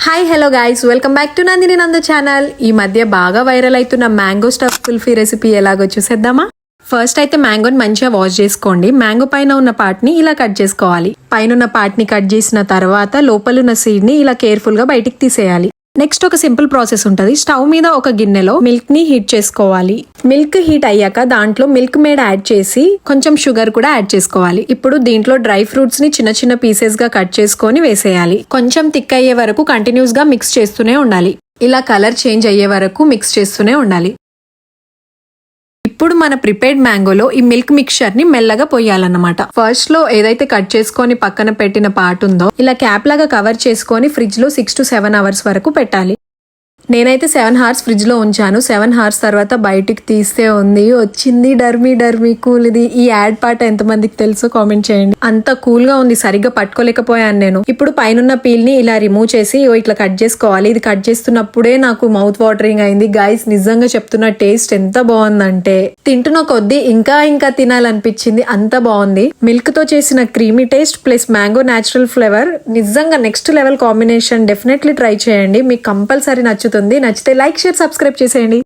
Hi hello guys, welcome back to Nandini నందు channel. ఈ మధ్య బాగా వైరల్ అవుతున్న మ్యాంగో స్టఫ్ కుల్ఫీ రెసిపీ ఎలాగో చూసేద్దామా. ఫస్ట్ అయితే మ్యాంగోని మంచిగా వాష్ చేసుకోండి. మ్యాంగో పైన ఉన్న పార్ట్ ని ఇలా కట్ చేసుకోవాలి. పైన ఉన్న పార్ట్ ని కట్ చేసిన తర్వాత లోపలున్న సీడ్ ని ఇలా కేర్ఫుల్ గా బయటికి తీసేయాలి. నెక్స్ట్ ఒక సింపుల్ ప్రాసెస్ ఉంటది. స్టవ్ మీద ఒక గిన్నెలో మిల్క్ ని హీట్ చేసుకోవాలి. మిల్క్ హీట్ అయ్యాక దాంట్లో మిల్క్ మేడ్ యాడ్ చేసి కొంచెం షుగర్ కూడా యాడ్ చేసుకోవాలి. ఇప్పుడు దీంట్లో డ్రై ఫ్రూట్స్ ని చిన్న చిన్న పీసెస్ గా కట్ చేసుకొని వేసేయాలి. కొంచెం థిక్ అయ్యే వరకు కంటిన్యూస్ గా మిక్స్ చేస్తూనే ఉండాలి. ఇలా కలర్ చేంజ్ అయ్యే వరకు మిక్స్ చేస్తూనే ఉండాలి. ఇప్పుడు మన ప్రిపేర్డ్ మ్యాంగోలో ఈ మిల్క్ మిక్చర్ ని మెల్లగా పోయాలన్నమాట. ఫస్ట్ లో ఏదైతే కట్ చేసుకొని పక్కన పెట్టిన పార్ట్ ఉందో ఇలా క్యాప్ లాగా కవర్ చేసుకొని ఫ్రిడ్జ్ లో 6 to 7 hours వరకు పెట్టాలి. నేనైతే 7 hours ఫ్రిడ్జ్ లో ఉంచాను. 7 hours తర్వాత బయటికి తీస్తే ఉంది వచ్చింది డర్మీ కూల్. ఇది ఈ యాడ్ పార్ట్ ఎంత మందికి తెలుసో కామెంట్ చేయండి. అంత కూల్ గా ఉంది, సరిగ్గా పట్టుకోలేకపోయాను నేను. ఇప్పుడు పైన పీల్ ని ఇలా రిమూవ్ చేసి ఇట్లా కట్ చేసుకోవాలి. ఇది కట్ చేస్తున్నప్పుడే నాకు మౌత్ వాటరింగ్ అయింది గైస్. నిజంగా చెప్తున్న టేస్ట్ ఎంత బాగుందంటే తింటున్న కొద్దీ ఇంకా తినాలనిపించింది. అంత బాగుంది. మిల్క్ తో చేసిన creamy taste plus mango natural flavour నిజంగా next level combination. Definitely try చేయండి, మీకు కంపల్సరీ నచ్చుతుంది. నచ్చితే లైక్, షేర్, సబ్స్క్రైబ్ చేసేయండి.